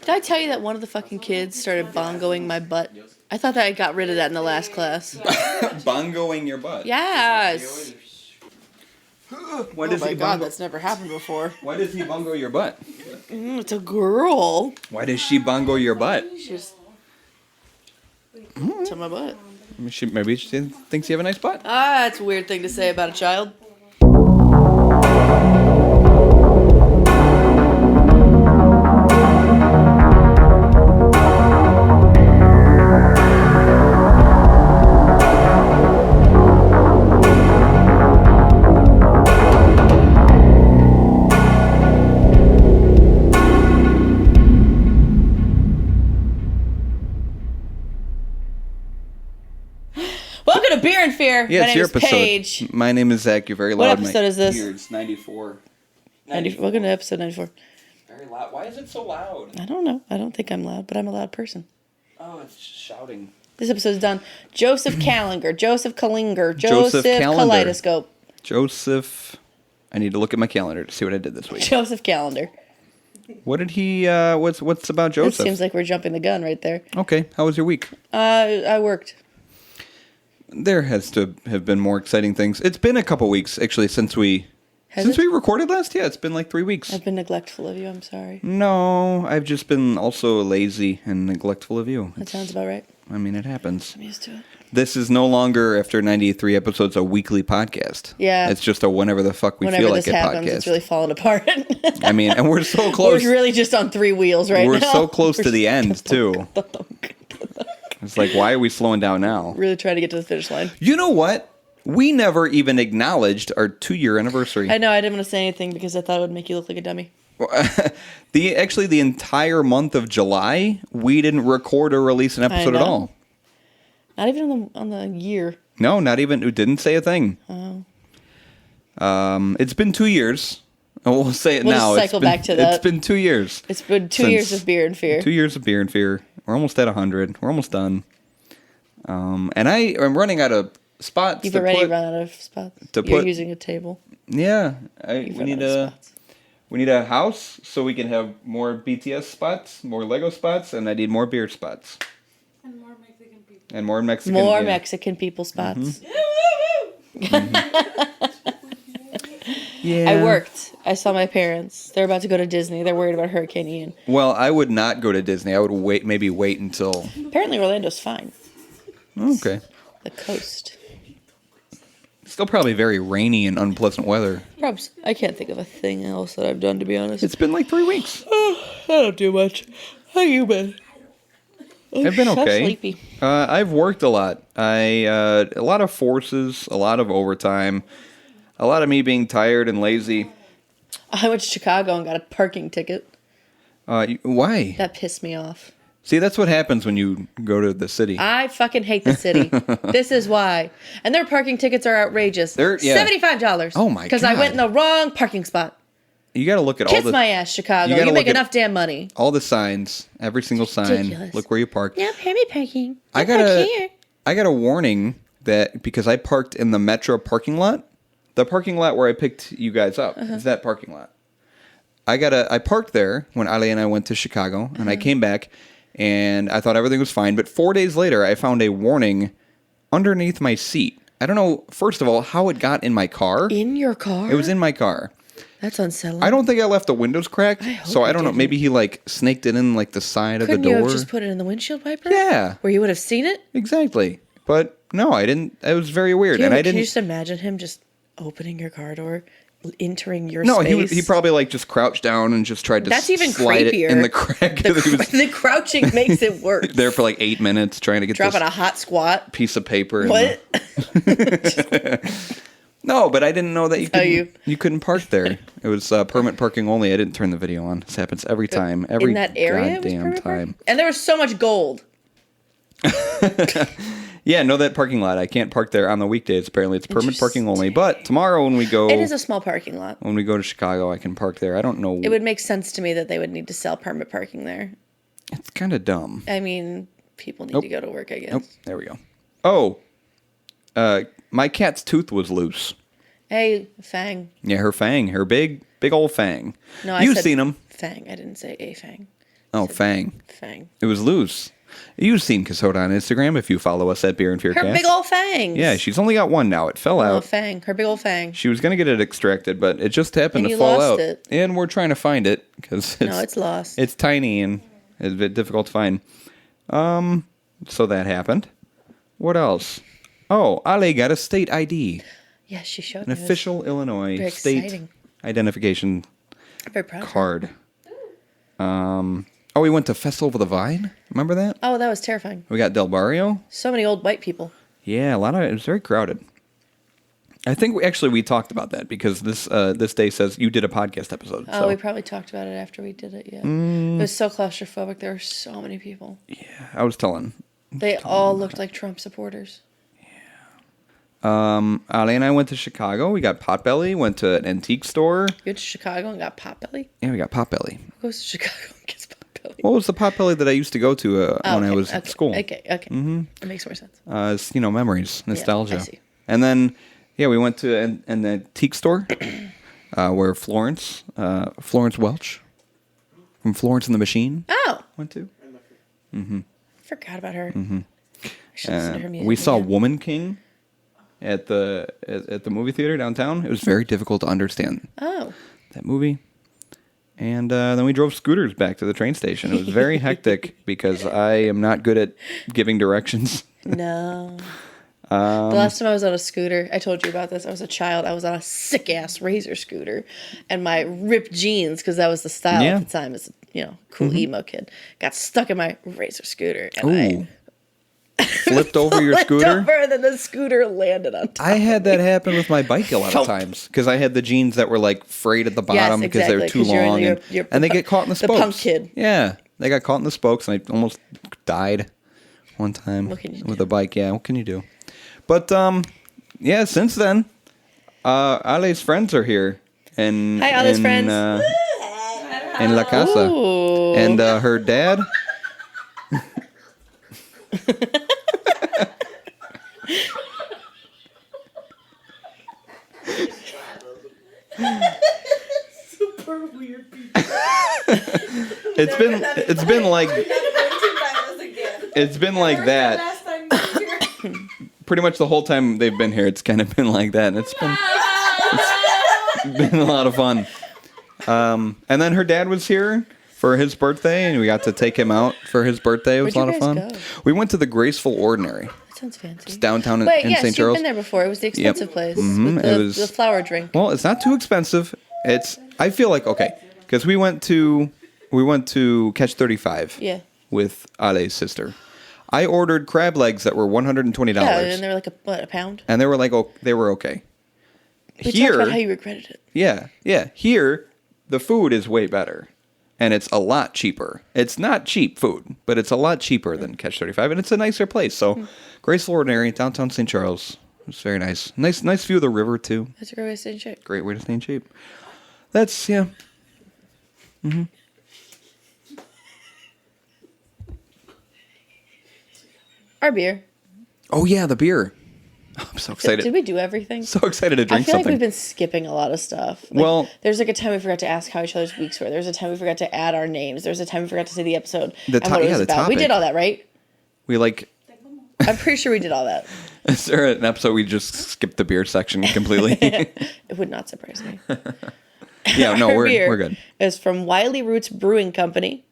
Did I tell you that one of the fucking kids started bongoing my butt? I thought that I got rid of that in the last class. Bongoing your butt? Yes. Why does he God, that's never happened before. Why does he bongo your butt? It's a girl. Why does she bongo your butt? She's to my butt. Maybe she thinks you have a nice butt. That's a weird thing to say about a child. Welcome to Beer and Fear. Yeah, My it's name your is episode. Paige. My name is Zach. You're very loud. What episode is this? It's 94. Welcome to episode 94. Very loud. Why is it so loud? I don't know. I don't think I'm loud, but I'm a loud person. Oh, it's shouting. This episode's done. Joseph Kallinger. Joseph Kallinger. Joseph Kallinger. Kaleidoscope. Joseph. I need to look at my calendar to see what I did this week. Joseph Kallinger. What did he? What's about Joseph? It seems like we're jumping the gun right there. Okay. How was your week? I worked. There has to have been more exciting things. It's been a couple weeks actually since we recorded last. Yeah, it's been like 3 weeks. I've been neglectful of you. I'm sorry. No, I've just been also lazy and neglectful of you. That sounds about right. I mean, it happens. I'm used to it. This is no longer, after 93 episodes, a weekly podcast. Yeah. It's just a whenever the fuck we feel like it happens, podcast. it's really falling apart. I mean, and we're so close. We're really just on three wheels right now. We're so close to the end, too. It's like, why are we slowing down now? Really trying to get to the finish line. You know what? We never even acknowledged our 2-year anniversary. I know, I didn't want to say anything because I thought it would make you look like a dummy. The entire month of July, we didn't record or release an episode at all. Not even on the year. No, not even. We didn't say a thing. Oh. It's been 2 years. We'll say it now. Just cycle back to that. It's been 2 years. It's been 2 years of Beer and Fear. 2 years of Beer and Fear. We're almost at 100. We're almost done. And I am running out of spots. You've already run out of spots. You're using a table. Yeah, we need a house so we can have more BTS spots, more Lego spots, and I need more beer spots. And more Mexican people. And more Mexican. More Mexican people spots. Yeah. I worked. I saw my parents. They're about to go to Disney. They're worried about Hurricane Ian. Well, I would not go to Disney. I would wait until. Apparently, Orlando's fine. Okay. The coast. Still probably very rainy and unpleasant weather. Probs. I can't think of a thing else that I've done, to be honest. It's been like 3 weeks. I don't do much. How you been? I've been okay. I'm sleepy. I've worked a lot. A lot of forces, a lot of overtime, a lot of me being tired and lazy. I went to Chicago and got a parking ticket. Why? That pissed me off. See, that's what happens when you go to the city. I fucking hate the city. This is why. And their parking tickets are outrageous. $75. Oh my god. Because I went in the wrong parking spot. You got to look at Kiss my ass, Chicago. You make enough damn money. All the signs, every single sign. Ridiculous. Look where you park. Yeah, pay me parking. I got a warning that because I parked in the Metro parking lot, the parking lot where I picked you guys up is that parking lot. I parked there when Ali and I went to Chicago, and I came back, and I thought everything was fine. But 4 days later, I found a warning underneath my seat. I don't know, first of all, how it got in my car. In your car? It was in my car. That's unsettling. I don't think I left the windows cracked, so I don't know. didn't. Maybe he snaked it in the side of the door. Couldn't you have just put it in the windshield wiper? Yeah. Where you would have seen it? Exactly. But no, I didn't. It was very weird. Can I didn't. you just imagine him just opening your car door, entering your space? space? No, he probably just crouched down and just tried to slide creepier. it in the crack. The crouching makes it worse. There for 8 minutes trying to get dropping a hot squat piece of paper. What? No, but I didn't know that you couldn't park there. It was permit parking only. I didn't turn the video on. This happens every time. Every in that area, goddamn time. And there was so much gold. Yeah, no, that parking lot. I can't park there on the weekdays. Apparently, it's permit parking only. But tomorrow when we go... It is a small parking lot. When we go to Chicago, I can park there. I don't know... It would make sense to me that they would need to sell permit parking there. It's kind of dumb. I mean, people need to go to work, I guess. Nope, there we go. Oh, my cat's tooth was loose. Hey, fang. Yeah, her fang. Her big old fang. No, I You've said seen them. Fang. I didn't say a fang. Oh, Fang. Fang. It was loose. You've seen Casoda on Instagram if you follow us at Beer and Fearcast. Her big old fangs. Yeah, she's only got one now. It fell Oh, out. fang. Her big old fang. She was going to get it extracted, but it just happened And to you fall lost out. it. And we're trying to find it because It's lost. It's tiny and it's a bit difficult to find. So that happened. What else? Oh, Ale got a state ID. Yeah, she showed An me. official Illinois very state exciting. identification I'm very proud of her. card. We went to Festival of the Vine. Remember that? Oh, that was terrifying. We got Del Barrio. So many old white people. Yeah, it was very crowded. I think we talked about that because this day says you did a podcast episode. Oh, we probably talked about it after we did it, yeah. It was so claustrophobic. There were so many people. Yeah, I was telling. They all looked like Trump supporters. Ale and I went to Chicago. We got Potbelly. Went to an antique store. You went to Chicago and got Potbelly? Yeah, we got Potbelly. Who goes to Chicago and gets Potbelly? What was the Potbelly that I used to go to when I was at school? Okay. Mm-hmm. That makes more sense. It's, memories, nostalgia. I see. And then, we went to an antique store where Florence Welch from Florence and the Machine went to. I forgot about her. I should listen to her music. We saw again. Woman King at the movie theater downtown. It was very difficult to understand that movie. And then we drove scooters back to the train station. It was very hectic because I am not good at giving directions. No. The last time I was on a scooter, I told you about this. I was a child. I was on a sick ass Razor scooter, and my ripped jeans, because that was the style at the time, as cool emo kid, got stuck in my Razor scooter, and I flipped over your scooter. Over, and then the scooter landed on top. I had that happen with my bike a lot of times because I had the jeans that were like frayed at the bottom because they were too long, and they get caught in the spokes. The punk kid. Yeah, they got caught in the spokes, and I almost died one time with a bike. Yeah, what can you do? But since then, Ale's friends are here, and hi, Ale's friends, in La Casa, Ooh. and her dad. Super weird people. It's been like that. Last time you were here. Pretty much the whole time they've been here, it's kind of been like that, and it's been a lot of fun. And then her dad was here for his birthday, and we got to take him out for his birthday. It was a lot of fun. Go? We went to the Graceful Ordinary. That sounds fancy. It's downtown in yes, St. Charles. You've been there before. It was the expensive place Mm-hmm. with the flower drink. Well, it's not too expensive. I feel like because we went to Catch 35. Yeah. With Ale's sister. I ordered crab legs that were $120. Yeah, and they were like a pound. And they were they were okay. We talked about how you regretted it. Yeah. Here, the food is way better. And it's a lot cheaper. It's not cheap food, but it's a lot cheaper than Catch 35. And it's a nicer place. So, Graceful Ordinary, downtown St. Charles. It's very nice. Nice view of the river, too. That's a great way to stay in shape. Great way to stay in shape. That's, yeah. Mm-hmm. Our beer. Oh, yeah, the beer. I'm so excited. Did we do everything? So excited to drink I feel something. like we've been skipping a lot of stuff. There's a time we forgot to ask how each other's weeks were. There's a time we forgot to add our names. There's a time we forgot to say the episode and what it was about. Topic. We did all that, right? I'm pretty sure we did all that. Is there an episode we just skipped the beer section completely? It would not surprise me. Yeah, no, we're good. It's from Wiley Roots Brewing Company.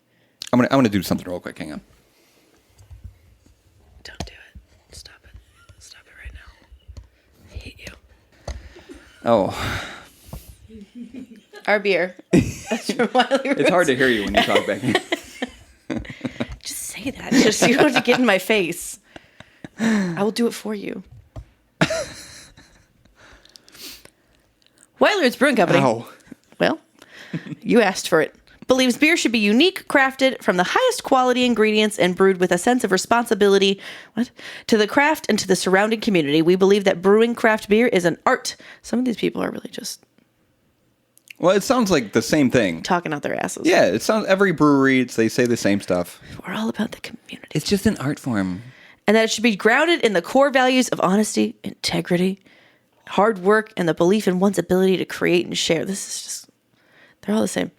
I'm gonna do something real quick. Hang on. Don't do it. Stop it right now. I hate you. Oh. Our beer. That's from Wiley Roots. It's hard to hear you when you talk back. Just say that. Just you don't have to get in my face. I will do it for you. Wiley Roots Brewing Company. Ow. Well, you asked for it. Believes beer should be unique, crafted from the highest quality ingredients, and brewed with a sense of responsibility to the craft and to the surrounding community. We believe that brewing craft beer is an art. Some of these people are really just... Well, it sounds like the same thing. Talking out their asses. Yeah, it sounds... Every brewery, they say the same stuff. We're all about the community. It's just an art form. And that it should be grounded in the core values of honesty, integrity, hard work, and the belief in one's ability to create and share. This is just... They're all the same.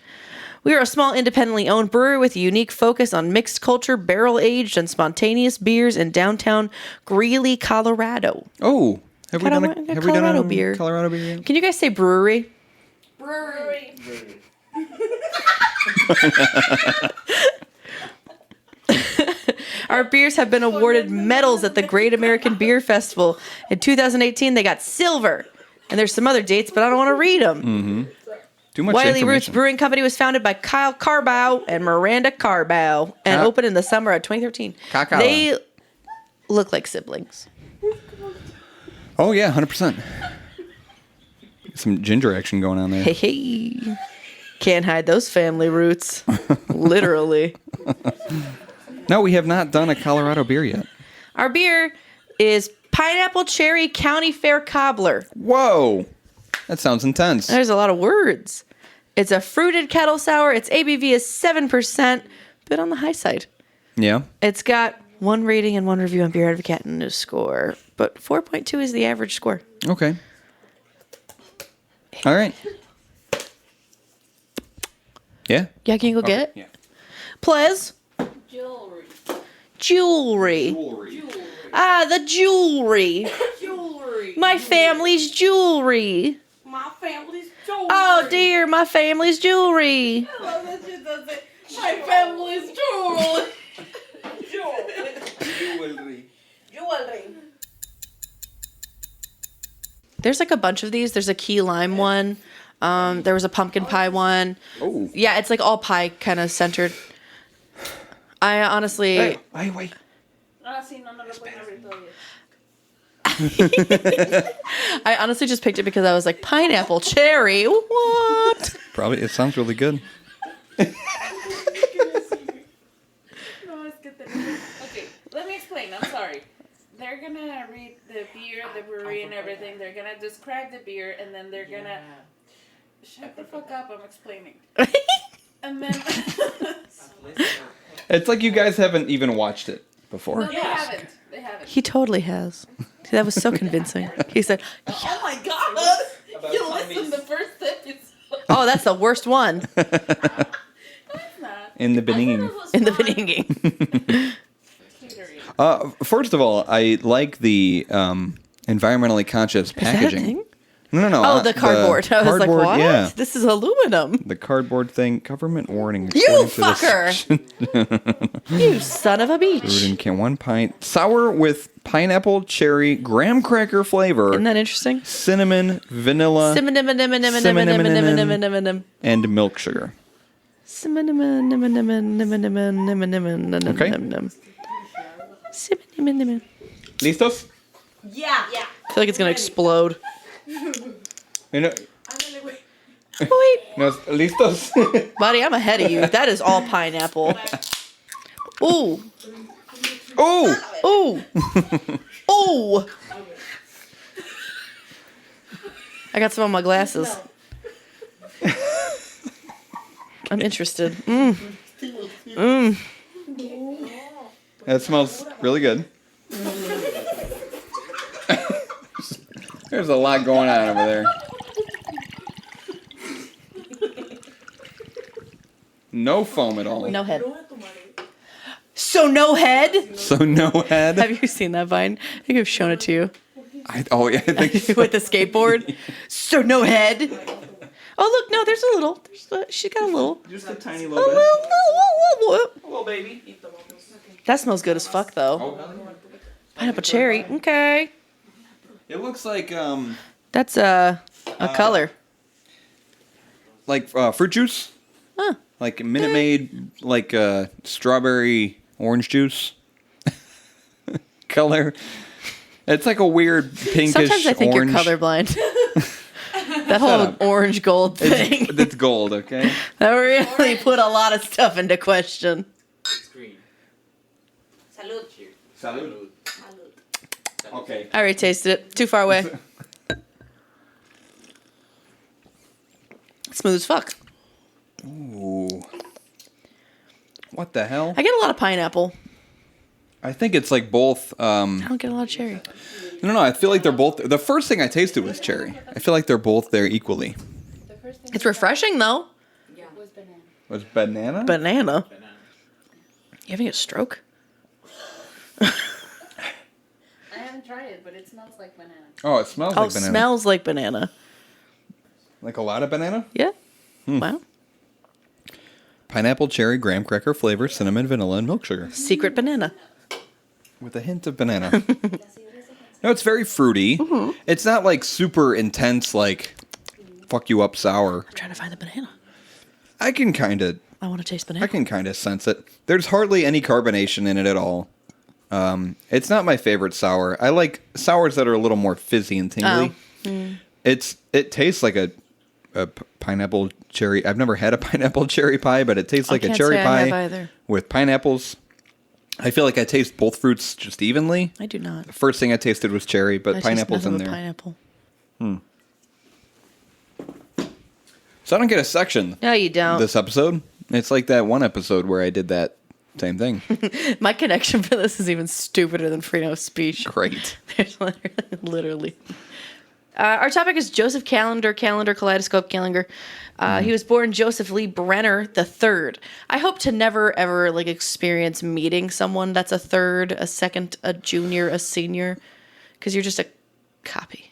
We are a small, independently owned brewery with a unique focus on mixed culture, barrel-aged, and spontaneous beers in downtown Greeley, Colorado. Oh, have we done Colorado a beer. Colorado beer yet? Can you guys say brewery? Brewery. Our beers have been awarded medals at the Great American Beer Festival. In 2018, they got silver. And there's some other dates, but I don't want to read them. Mm-hmm. Too much Wiley information. Roots Brewing Company was founded by Kyle Carbow and Miranda Carbow and opened in the summer of 2013. Cacao. They look like siblings. Oh, yeah, 100%. Some ginger action going on there. Hey. Can't hide those family roots. Literally. No, we have not done a Colorado beer yet. Our beer is Pineapple Cherry County Fair Cobbler. Whoa. That sounds intense. There's a lot of words. It's a fruited kettle sour. Its ABV is 7%, bit on the high side. Yeah. It's got 1 rating and 1 review on Beer Advocate and a score, but 4.2 is the average score. Okay. All right. Yeah? Yeah, can you go get it? Yeah. Plez? Jewelry. Ah, the jewelry. Jewelry. My family's jewelry. My family's jewelry. Oh dear, my family's jewelry. I love that shit does it. My family's jewelry. Jewelry. There's like a bunch of these. There's a key lime one. There was a pumpkin pie one. Oh. Yeah, it's like all pie kind of centered. I honestly... Wait. I honestly just picked it because I was like, pineapple cherry, what? Probably. It sounds really good. Okay, let me explain. I'm sorry. They're gonna read the beer, the brewery, and everything. They're gonna describe the beer, and then they're gonna shut the fuck up. I'm explaining. And then It's like you guys haven't even watched it before. no, they haven't. They haven't. He totally has. That was so convincing. He said, Oh my god! You listened the first episode. oh, that's the worst one. No, it's not. In the beginning. In the beginning. First of all, I like the environmentally conscious Is that a packaging. thing? No. Oh, the cardboard. I was like, cardboard, what? Yeah. This is aluminum. The cardboard thing. Government warning. You according to this fucker. section. You son of a Brewed beach. in can 1 pint. Sour with pineapple, cherry, graham cracker flavor. Isn't that interesting? Cinnamon, vanilla, and milk sugar. Listos? Yeah. I feel like it's gonna explode. You know, Wait, no, listos? buddy, I'm ahead of you. That is all pineapple. Ooh, Oh! ooh, ooh. I got some on my glasses. I'm interested. That smells really good. There's a lot going on over there. No foam at all. No head. So no head? So no head. Have you seen that Vine? I think I've shown it to you. I think so. With the skateboard. So no head. Oh look, no, there's a little. She got a little. Just a tiny A little bit. little. A little baby. That smells good as fuck though. Oh, Pineapple cherry. Okay. it looks like That's a color. Fruit juice. Huh. Like Minute Maid, like strawberry orange juice color. It's like a weird pinkish Sometimes I think orange. you're colorblind. That whole up. orange gold thing. It's gold, okay? That really put a lot of stuff into question. It's green. Salud. Cheers. Salud. Okay. I already tasted it. Too far away. Smooth as fuck. Ooh. What the hell? I get a lot of pineapple. I think it's like both. I don't get a lot of cherry. No. I feel like they're both. The first thing I tasted was cherry. I feel like they're both there equally. It's refreshing though. Yeah. Was banana. Was banana? Banana. You having a stroke? I haven't tried it, but it smells like banana. Oh, it smells like banana. Smells like banana. Like a lot of banana? Yeah. Wow. Pineapple, cherry, graham cracker flavor, cinnamon, vanilla, and milk sugar. Secret banana. With a hint of banana. No, it's very fruity. Mm-hmm. It's not like super intense, like fuck you up sour. I'm trying to find the banana. I want to taste banana. I can kind of sense it. There's hardly any carbonation in it at all. It's not my favorite sour. I like sours that are a little more fizzy and tingly. It tastes like a pineapple cherry. I've never had a pineapple cherry pie, but it tastes like a cherry pie with pineapples. I feel like I taste both fruits just evenly. I do not. The first thing I tasted was cherry, but pineapple's in there. Pineapple. So I don't get a section. No, you don't. This episode. It's like that one episode where I did that same thing. My connection for this is even stupider than Frino's speech. Great. There's literally. Our topic is Joseph Kallinger, Kaleidoscope Kallinger. He was born Joseph Lee Brenner III. I hope to never, ever experience meeting someone that's a third, a second, a junior, a senior, because you're just a copy.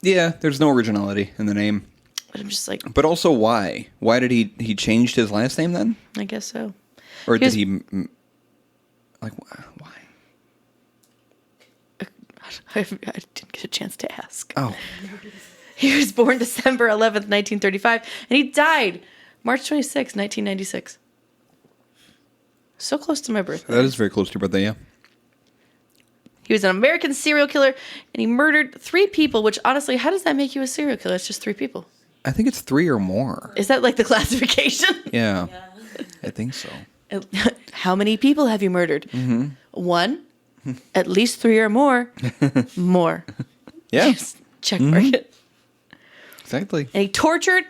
Yeah, there's no originality in the name. But I'm just like... But also why? Why did he changed his last name then? I guess so. Or did he... Like, why? I didn't get a chance to ask. Oh. He was born December 11th, 1935, and he died March 26th, 1996. So close to my birthday. That is very close to your birthday, yeah. He was an American serial killer, and he murdered 3 people, which honestly, how does that make you a serial killer? It's just 3 people. I think it's 3 or more. Is that like the classification? Yeah. I think so. How many people have you murdered? Mm-hmm. 1? At least 3 or more. More. Yeah. Just check mark it. Exactly. And he tortured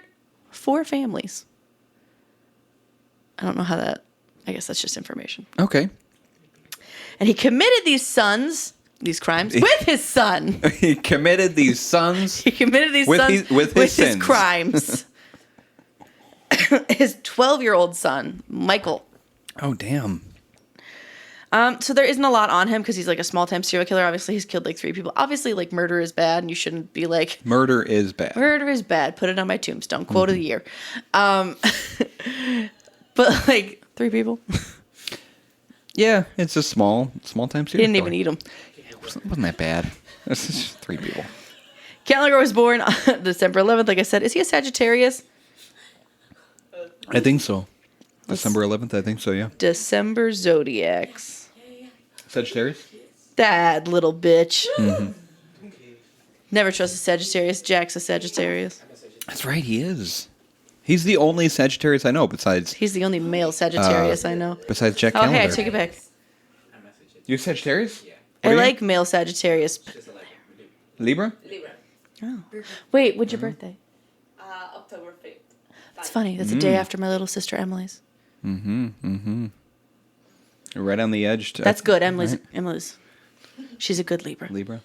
4 families. I don't know how that... I guess that's just information. Okay. And he committed these crimes with his son. He committed these sons. He committed these sons with his crimes. His 12-year-old son, Michael. Oh, damn. So there isn't a lot on him because he's like a small-time serial killer. Obviously, he's killed 3 people. Obviously, murder is bad, and you shouldn't be like... Murder is bad. Murder is bad. Put it on my tombstone. Quote of the year. But 3 people. Yeah, it's a small-time serial killer. He didn't even eat them. It wasn't that bad. It's just 3 people. Kallinger was born on December 11th, like I said. Is he a Sagittarius? I think so. December 11th, I think so, yeah. December Zodiacs. Sagittarius? That little bitch. Mm-hmm. Never trust a Sagittarius. Jack's a Sagittarius. That's right, he is. He's the only Sagittarius I know besides... He's the only male Sagittarius I know. Besides Jack Oh, Kallinger. hey, I take it back. You Sagittarius? Yeah. I like male Sagittarius. Libra? Libra. Oh. Wait, when's your birthday? October 5th. That's funny. That's the day after my little sister Emily's. Right on the edge. That's good. Emily's. She's a good Libra. Libra.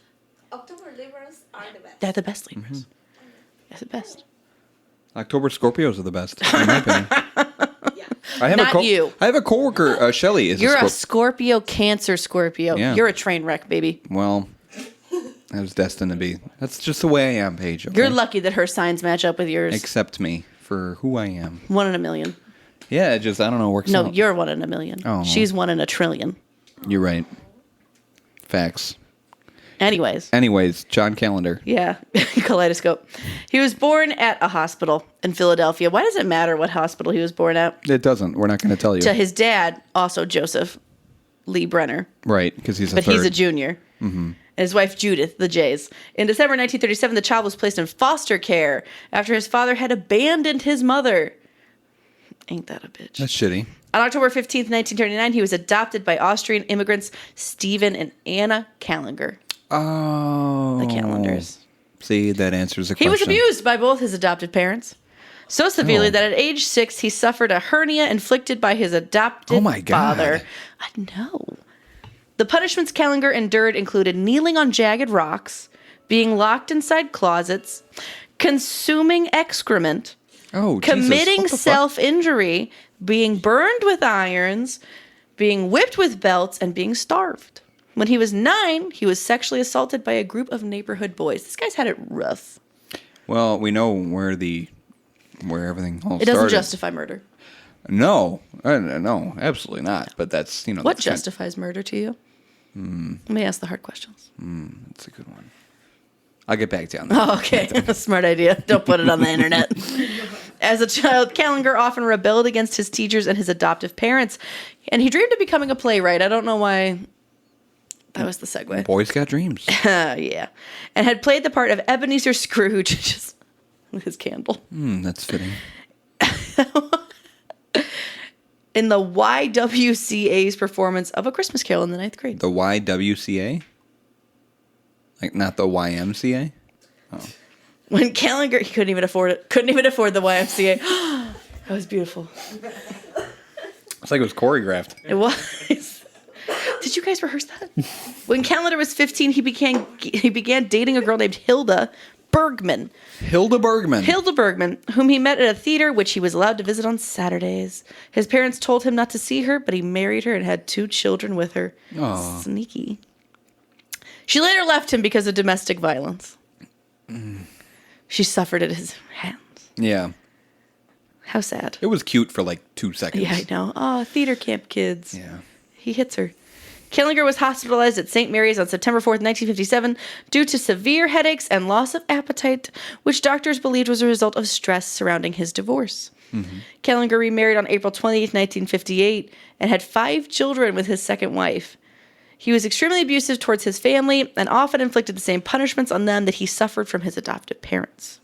October Libras are the best. They're the best Libras. They're the best. October Scorpios are the best, in my opinion. I have Not you. I have a coworker, Shelly. You're a Scorpio, Cancer Scorpio. Yeah. You're a train wreck, baby. Well, I was destined to be. That's just the way I am, Paige. Okay? You're lucky that her signs match up with yours. Accept me for who I am. 1 in a million. Yeah, it just, I don't know, works out. No, you're 1 in a million. Oh. She's 1 in a trillion. You're right. Facts. Anyways, John Kallinger. Yeah, Kaleidoscope. He was born at a hospital in Philadelphia. Why does it matter what hospital he was born at? It doesn't. We're not going to tell you. To his dad, also Joseph Lee Brenner. Right, because he's a But third. he's a junior. Mm-hmm. And his wife, Judith, the Jays. In December 1937, the child was placed in foster care after his father had abandoned his mother. Ain't that a bitch? That's shitty. On October 15th, 1939, he was adopted by Austrian immigrants Stephen and Anna Kallinger. Oh. The Callenders. See, that answers the He question. was abused by both his adopted parents. So severely that at age 6, he suffered a hernia inflicted by his adopted father. I know. The punishments Kallinger endured included kneeling on jagged rocks, being locked inside closets, consuming excrement, Oh, Jesus. committing What the fuck? self-injury, being burned with irons, being whipped with belts, and being starved. When he was 9, he was sexually assaulted by a group of neighborhood boys. This guy's had it rough. Well, we know where everything all started. It doesn't justify murder. No, no, absolutely not. But that's, you know. What justifies murder to you? Let me ask the hard questions. That's a good one. I'll get back to you on that. Oh, okay. Smart idea. Don't put it on the internet. As a child, Kallinger often rebelled against his teachers and his adoptive parents, and he dreamed of becoming a playwright. I don't know why that was the segue. Boys got dreams. Yeah. And had played the part of Ebenezer Scrooge, just with his candle. That's fitting. In the YWCA's performance of A Christmas Carol in the 9th grade. The YWCA? Like, not the YMCA? Oh. When Kallinger, he couldn't even afford it. Couldn't even afford the YMCA. That was beautiful. It's like it was choreographed. It was. Did you guys rehearse that? When Kallinger was 15, he began dating a girl named Hilda Bergman. Hilda Bergman, whom he met at a theater, which he was allowed to visit on Saturdays. His parents told him not to see her, but he married her and had 2 children with her. Aww. Sneaky. She later left him because of domestic violence. She suffered at his hands. Yeah. How sad. It was cute for like 2 seconds. Yeah, I know. Oh, theater camp kids. Yeah. He hits her. Kallinger was hospitalized at St. Mary's on September 4th, 1957, due to severe headaches and loss of appetite, which doctors believed was a result of stress surrounding his divorce. Kallinger remarried on April 20th, 1958, and had 5 children with his second wife. He was extremely abusive towards his family and often inflicted the same punishments on them that he suffered from his adoptive parents.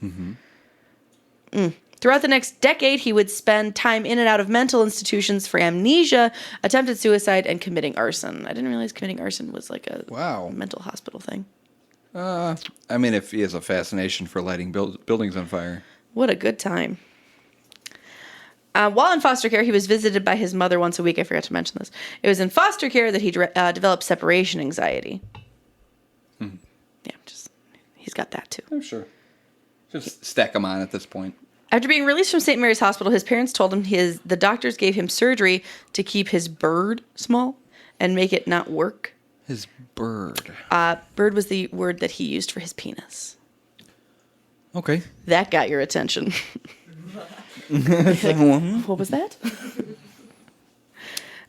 Throughout the next decade, he would spend time in and out of mental institutions for amnesia, attempted suicide, and committing arson. I didn't realize committing arson was like a mental hospital thing. I mean, if he has a fascination for lighting buildings on fire. What a good time. While in foster care, he was visited by his mother once a week. I forgot to mention this. It was in foster care that he developed separation anxiety. Yeah, he's got that too. I'm sure. Just stack them on at this point. After being released from St. Mary's Hospital, his parents told him the doctors gave him surgery to keep his bird small and make it not work. His bird. Bird was the word that he used for his penis. Okay. That got your attention. What was that?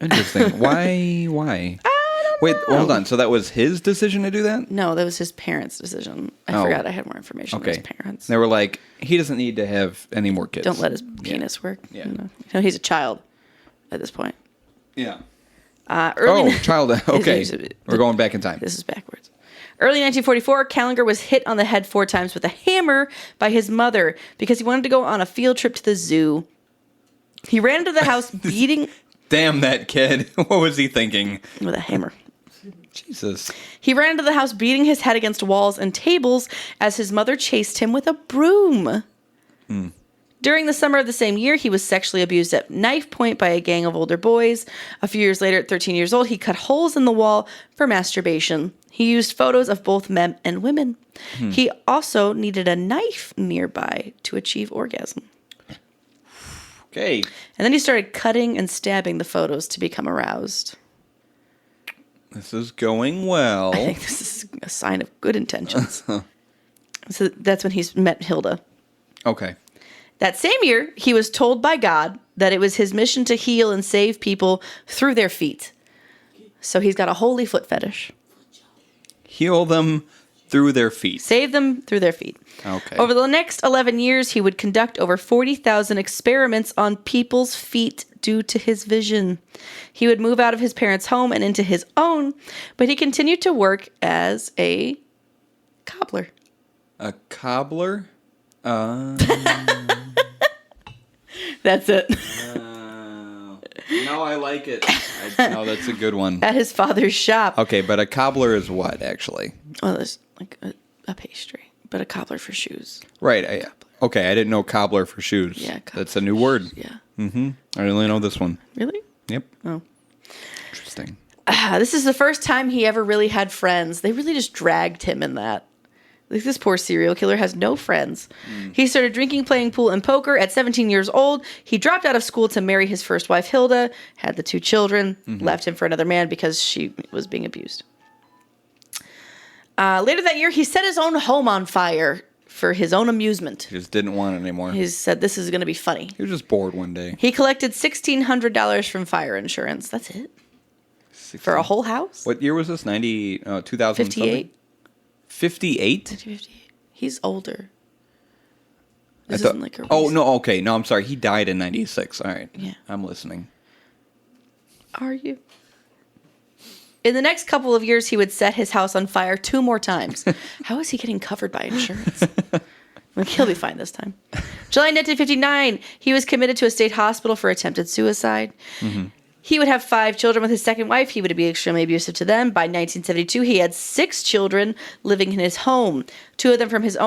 Interesting. Why? Wait, hold on. So that was his decision to do that? No, that was his parents' decision. I forgot I had more information on his parents. They were like, he doesn't need to have any more kids. Don't let his penis work. Yeah. No, he's a child at this point. Yeah. Child. Okay. We're going back in time. This is backwards. Early 1944, Kallinger was hit on the head 4 times with a hammer by his mother because he wanted to go on a field trip to the zoo. He ran into the house beating... Damn that kid. What was he thinking? With a hammer. Jesus. He ran into the house beating his head against walls and tables as his mother chased him with a broom. During the summer of the same year, he was sexually abused at knife point by a gang of older boys. A few years later, at 13 years old, he cut holes in the wall for masturbation. He used photos of both men and women. He also needed a knife nearby to achieve orgasm. Okay. And then he started cutting and stabbing the photos to become aroused. This is going well. I think this is a sign of good intentions. So that's when he's met Hilda. Okay. That same year, he was told by God that it was his mission to heal and save people through their feet. So he's got a holy foot fetish. Heal them through their feet. Save them through their feet. Okay. Over the next 11 years, he would conduct over 40,000 experiments on people's feet due to his vision. He would move out of his parents' home and into his own, but he continued to work as a cobbler. A cobbler? That's it. No, I like it. No, that's a good one. At his father's shop. Okay, but a cobbler is what, actually? Well, there's like a pastry, but a cobbler for shoes. Right. Okay, I didn't know cobbler for shoes. Yeah, that's a new word. Yeah. Mm-hmm. I only know this one. Really? Yep. Oh. Interesting. This is the first time he ever really had friends. They really just dragged him in that. This poor serial killer has no friends. He started drinking, playing pool and poker. At 17 years old, he dropped out of school to marry his first wife, Hilda, had the 2 children, left him for another man because she was being abused. Later that year, he set his own home on fire for his own amusement. He just didn't want it anymore. He said, this is going to be funny. He was just bored one day. He collected $1,600 from fire insurance. That's it. 16. For a whole house? What year was this? 2000 58. 58? 1958. He's older. I This thought, isn't like a oh, recent- no, okay. No, I'm sorry. He died in 96. All right. Yeah. I'm listening. Are you? In the next couple of years, he would set his house on fire 2 more times. How is he getting covered by insurance? Like, he'll be fine this time. July 1959, he was committed to a state hospital for attempted suicide. He would have 5 children with his second wife. He would be extremely abusive to them. By 1972, he had 6 children living in his home. 2 of them from his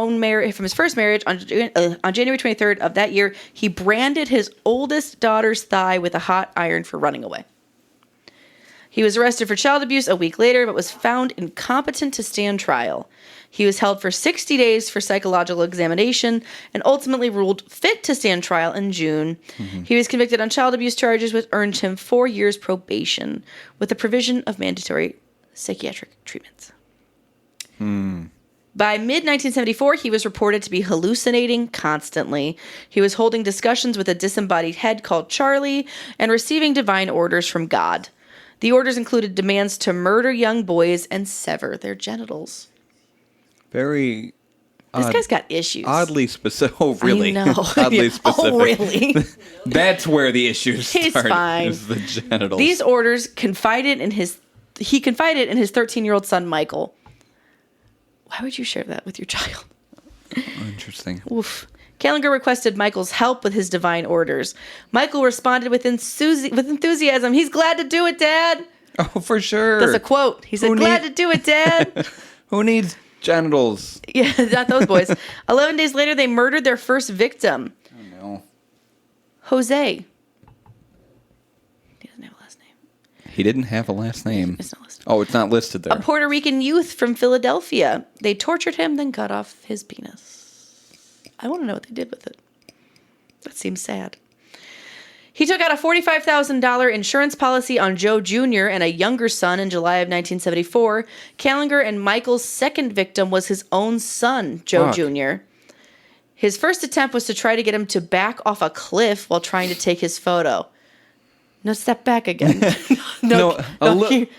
first marriage. On January 23rd of that year, he branded his oldest daughter's thigh with a hot iron for running away. He was arrested for child abuse a week later, but was found incompetent to stand trial. He was held for 60 days for psychological examination and ultimately ruled fit to stand trial in June. He was convicted on child abuse charges, which earned him 4 years probation with the provision of mandatory psychiatric treatments. By mid-1974, he was reported to be hallucinating constantly. He was holding discussions with a disembodied head called Charlie and receiving divine orders from God. The orders included demands to murder young boys and sever their genitals. Very... This guy's got issues. Oddly specific. Oh, really? I know. Oddly specific. Oh, really? That's where the issues start. He's fine. Is the genitals. These orders he confided in his 13-year-old son, Michael. Why would you share that with your child? Interesting. Oof. Kallinger requested Michael's help with his divine orders. Michael responded with enthusiasm. He's glad to do it, Dad. Oh, for sure. That's a quote. He said, glad to do it, Dad. Who needs genitals? Yeah, not those boys. 11 days later, they murdered their first victim. Oh, no. Jose. He doesn't have a last name. He didn't have a last name. It's not listed. Oh, it's not listed there. A Puerto Rican youth from Philadelphia. They tortured him, then cut off his penis. I want to know what they did with it. That seems sad. He took out a $45,000 insurance policy on Joe Jr. and a younger son in July of 1974. Kallinger and Michael's second victim was his own son, Joe Jr. His first attempt was to try to get him to back off a cliff while trying to take his photo. No, step back again. A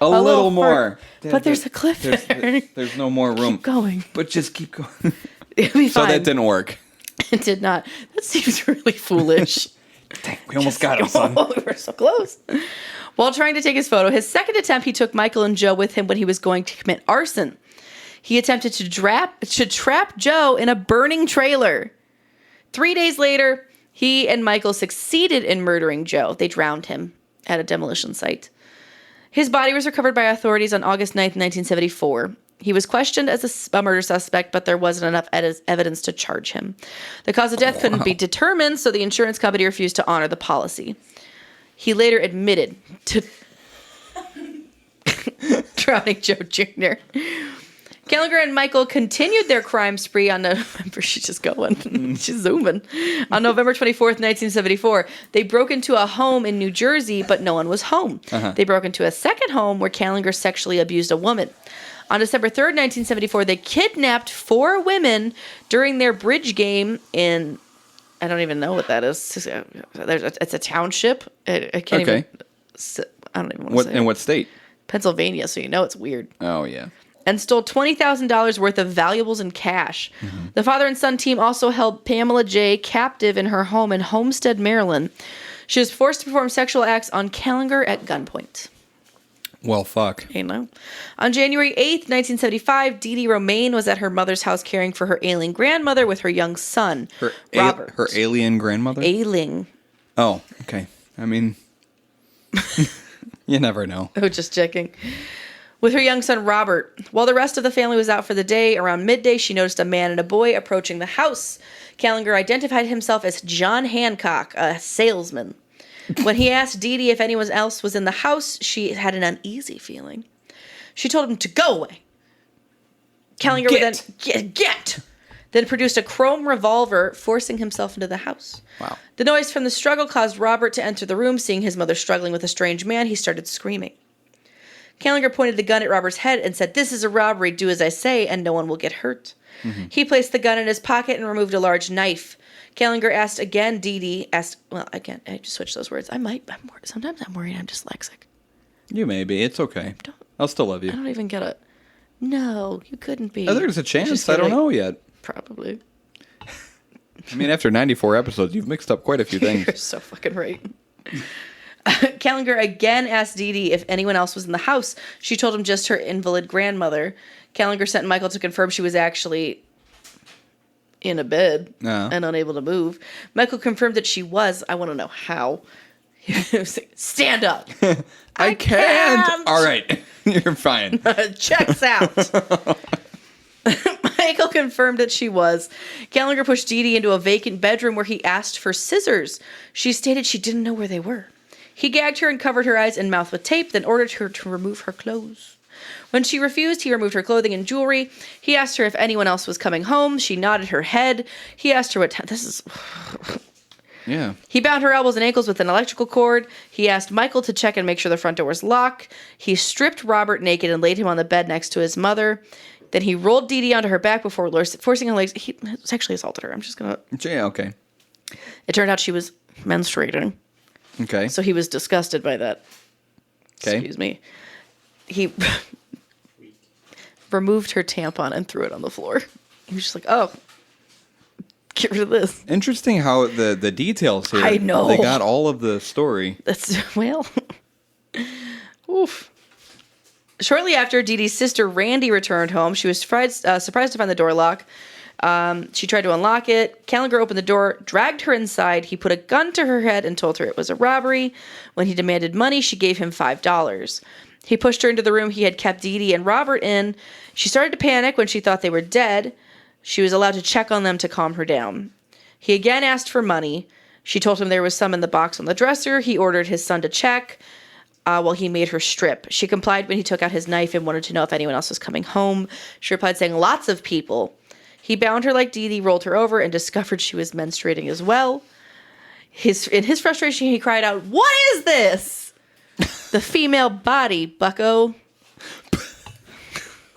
little more. But there's a cliff there. There's no more room. Keep going. But just keep going. It'll be fine. So that didn't work. It did not. That seems really foolish. Dang, we almost got him, son. We were so close. While trying to take his photo, his second attempt, he took Michael and Joe with him when he was going to commit arson. He attempted to trap Joe in a burning trailer. 3 days later, he and Michael succeeded in murdering Joe. They drowned him at a demolition site. His body was recovered by authorities on August 9th, 1974. He was questioned as a murder suspect, but there wasn't enough evidence to charge him. The cause of death couldn't be determined, so the insurance company refused to honor the policy. He later admitted to drowning Joe Jr. Kallinger and Michael continued their crime spree on November. She's just going. She's zooming. On November 24th, 1974, they broke into a home in New Jersey, but no one was home. They broke into a second home where Kallinger sexually abused a woman. On December 3rd, 1974, they kidnapped 4 women during their bridge game in, I don't even know what that is. It's a township. I can't even, I don't even want to say In what state? Pennsylvania, so you know it's weird. Oh, yeah. And stole $20,000 worth of valuables and cash. The father and son team also held Pamela J. captive in her home in Homestead, Maryland. She was forced to perform sexual acts on Kallinger at gunpoint. Well, fuck. You know. On January 8th, 1975, Dee Dee Romaine was at her mother's house caring for her ailing grandmother with her young son, Robert. Her alien grandmother? Ailing. Oh, okay. I mean, you never know. Oh, just checking. With her young son, Robert. While the rest of the family was out for the day, around midday, she noticed a man and a boy approaching the house. Kallinger identified himself as John Hancock, a salesman. When he asked Dee Dee if anyone else was in the house, she had an uneasy feeling. She told him to go away. Kallinger would then produced a chrome revolver, forcing himself into the house. Wow. The noise from the struggle caused Robert to enter the room. Seeing his mother struggling with a strange man, he started screaming. Kallinger pointed the gun at Robert's head and said, "This is a robbery. Do as I say, and no one will get hurt." Mm-hmm. He placed the gun in his pocket and removed a large knife. Kallinger asked again. Again, I just switched those words. Sometimes I'm worried I'm dyslexic. You may be. It's okay. I'll still love you. I don't even get it. No, you couldn't be. I think there's a chance. I don't know yet. Probably. I mean, after 94 episodes, you've mixed up quite a few things. You're so fucking right. Kallinger again asked Dee Dee if anyone else was in the house. She told him just her invalid grandmother. Kallinger sent Michael to confirm she was actually in a bed and unable to move. Michael confirmed that she was. I want to know how. He was like, "Stand up." I can't. All right. You're fine. Checks out. Michael confirmed that she was. Kallinger pushed Dee Dee into a vacant bedroom where he asked for scissors. She stated she didn't know where they were. He gagged her and covered her eyes and mouth with tape, then ordered her to remove her clothes. When she refused, he removed her clothing and jewelry. He asked her if anyone else was coming home. She nodded her head. He asked her what time. This is... Yeah. He bound her elbows and ankles with an electrical cord. He asked Michael to check and make sure the front door was locked. He stripped Robert naked and laid him on the bed next to his mother. Then he rolled Dee Dee onto her back before forcing her legs. He sexually assaulted her. I'm just going to... Yeah, okay. It turned out she was menstruating. Okay. So he was disgusted by that. Okay. Excuse me. He removed her tampon and threw it on the floor. He was just like, "Oh, get rid of this." Interesting how the details here. I know. They got all of the story. That's, well. Oof. Shortly after, Dee Dee's sister Randy returned home. She was surprised to find the door locked. She tried to unlock it. Kallinger opened the door, dragged her inside. He put a gun to her head and told her it was a robbery. When he demanded money, she gave him $5. He pushed her into the room he had kept Dee Dee and Robert in. She started to panic when she thought they were dead. She was allowed to check on them to calm her down. He again asked for money. She told him there was some in the box on the dresser. He ordered his son to check while he made her strip. She complied when he took out his knife and wanted to know if anyone else was coming home. She replied saying, "Lots of people." He bound her like Dee Dee, rolled her over, and discovered she was menstruating as well. In his frustration, he cried out, "What is this?" "The female body, bucko."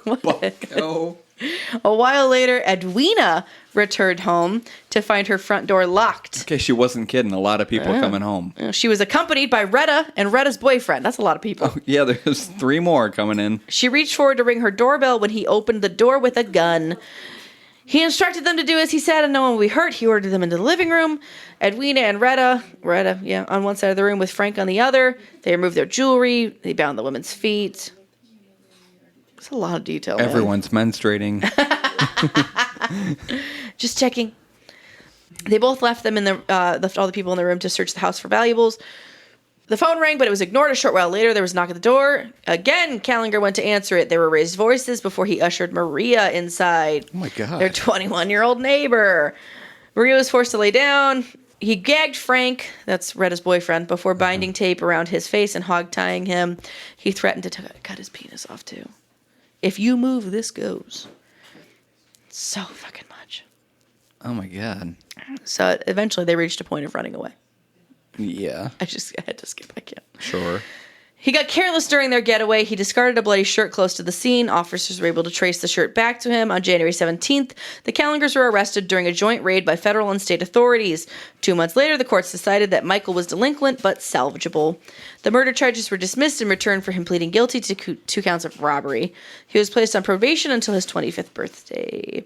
Bucko. A while later, Edwina returned home to find her front door locked. Okay, she wasn't kidding. A lot of people coming home. She was accompanied by Retta and Retta's boyfriend. That's a lot of people. Oh, yeah, there's 3 more coming in. She reached forward to ring her doorbell when he opened the door with a gun. He instructed them to do as he said, and no one would be hurt. He ordered them into the living room. Edwina and Retta, on one side of the room with Frank on the other. They removed their jewelry. They bound the women's feet. It's a lot of detail. Everyone's menstruating. Just checking. They both left all the people in the room to search the house for valuables. The phone rang, but it was ignored. A short while later, there was a knock at the door. Again, Kallinger went to answer it. There were raised voices before he ushered Maria inside. Oh my God. Their 21-year-old neighbor. Maria was forced to lay down. He gagged Frank, that's Retta's boyfriend, before binding tape around his face and hog-tying him. He threatened to cut his penis off, too. "If you move, this goes." So fucking much. Oh my God. So eventually they reached a point of running away. Yeah. I had to skip. I can't. Sure. He got careless during their getaway. He discarded a bloody shirt close to the scene. Officers were able to trace the shirt back to him. On January 17th, the Kallingers were arrested during a joint raid by federal and state authorities. 2 months later, the courts decided that Michael was delinquent but salvageable. The murder charges were dismissed in return for him pleading guilty to 2 counts of robbery. He was placed on probation until his 25th birthday.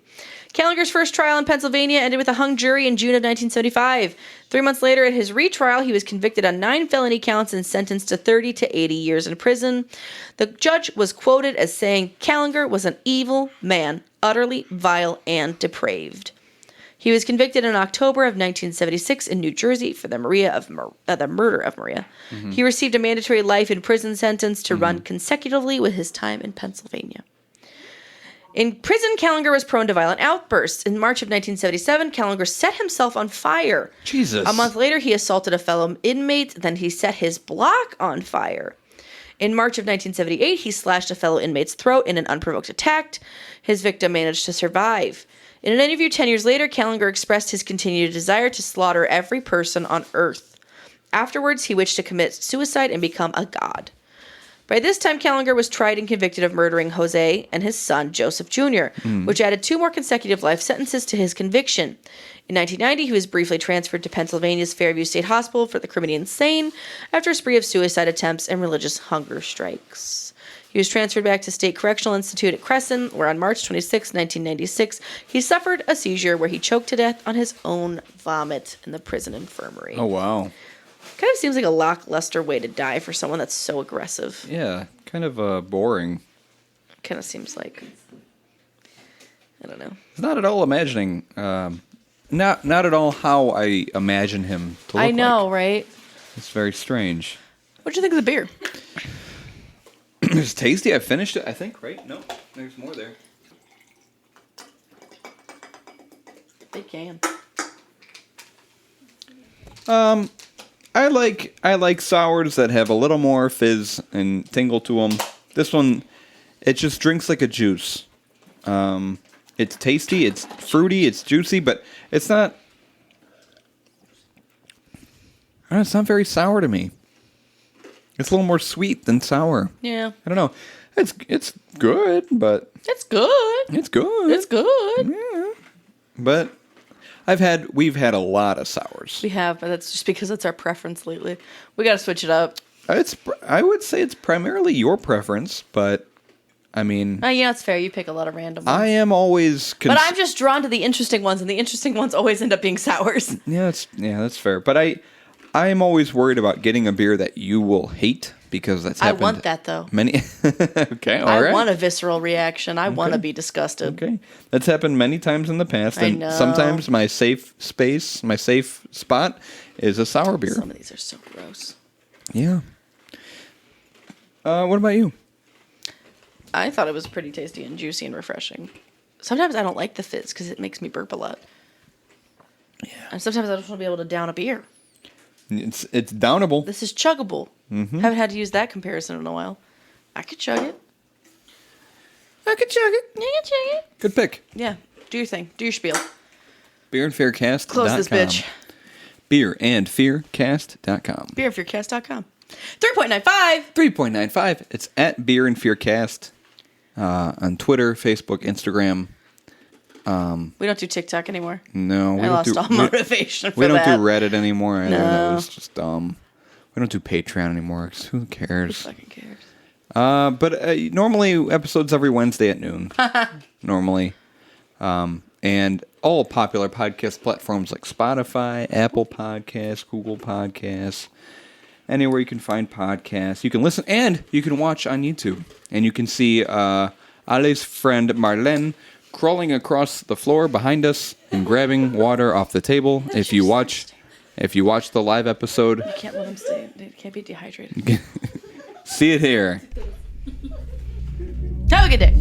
Kallinger's first trial in Pennsylvania ended with a hung jury in June of 1975. 3 months later, at his retrial, he was convicted on 9 felony counts and sentenced to 30 to 80 years in prison. The judge was quoted as saying, "Kallinger was an evil man, utterly vile and depraved." He was convicted in October of 1976 in New Jersey for the murder of Maria. Mm-hmm. He received a mandatory life in prison sentence to run consecutively with his time in Pennsylvania. In prison, Kallinger was prone to violent outbursts. In March of 1977, Kallinger set himself on fire. Jesus. A month later, he assaulted a fellow inmate. Then he set his block on fire. In March of 1978, he slashed a fellow inmate's throat in an unprovoked attack. His victim managed to survive. In an interview 10 years later, Kallinger expressed his continued desire to slaughter every person on Earth. Afterwards, he wished to commit suicide and become a god. By this time, Kallinger was tried and convicted of murdering Jose and his son, Joseph Jr., which added 2 more consecutive life sentences to his conviction. In 1990, he was briefly transferred to Pennsylvania's Fairview State Hospital for the criminally insane after a spree of suicide attempts and religious hunger strikes. He was transferred back to State Correctional Institute at Crescent, where on March 26, 1996, he suffered a seizure where he choked to death on his own vomit in the prison infirmary. Oh, wow. Kind of seems like a lackluster way to die for someone that's so aggressive. Yeah, kind of boring. Kind of seems like, I don't know. It's not at all imagining, not at all how I imagine him to look I know, like. right? It's very strange. What'd you think of the beer? It's tasty. I finished it, I think, right? No, there's more there. They can. I like sours that have a little more fizz and tingle to them. This one, it just drinks like a juice. It's tasty, it's fruity, it's juicy, but it's not. I don't know, it's not very sour to me. It's a little more sweet than sour. Yeah. I don't know. It's good, but It's good. it's good. It's good. Yeah. But we've had a lot of sours. We have, but that's just because it's our preference lately. We got to switch it up. I would say it's primarily your preference, but I mean, Yeah, it's fair. You pick a lot of random ones. I am always. But I'm just drawn to the interesting ones, and the interesting ones always end up being sours. Yeah, that's fair. But I am always worried about getting a beer that you will hate because that's happened. I want that though. Many. Okay, all right. I want a visceral reaction. I want to be disgusted. Okay, that's happened many times in the past, I and know. sometimes my safe space, my safe spot, is a sour beer. Some of these are so gross. Yeah. What about you? I thought it was pretty tasty and juicy and refreshing. Sometimes I don't like the fizz because it makes me burp a lot. Yeah. And sometimes I just want to be able to down a beer. It's downable. This is chuggable. Mm-hmm. Haven't had to use that comparison in a while. I could chug it. I could chug it. You can chug it. Good pick. Yeah. Do your thing. Do your spiel. Beerandfearcast.com. Close this bitch. Beerandfearcast.com. Beerandfearcast.com. 3.95. 3.95. It's at Beer and Fearcast on Twitter, Facebook, Instagram. We don't do TikTok anymore. No, we I don't lost do, all motivation for we don't that. do Reddit anymore. Either. No. That was just dumb. We don't do Patreon anymore because who Who cares? fucking cares? But normally episodes every Wednesday at noon. Normally. And all popular podcast platforms like Spotify, Apple Podcasts, Google Podcasts, anywhere you can find podcasts. You can listen and you can watch on YouTube. And you can see Ale's friend Marlene crawling across the floor behind us and grabbing water off the table. If you watch the live episode, You can't let them stay. They can't be dehydrated. see it here. Have a good day.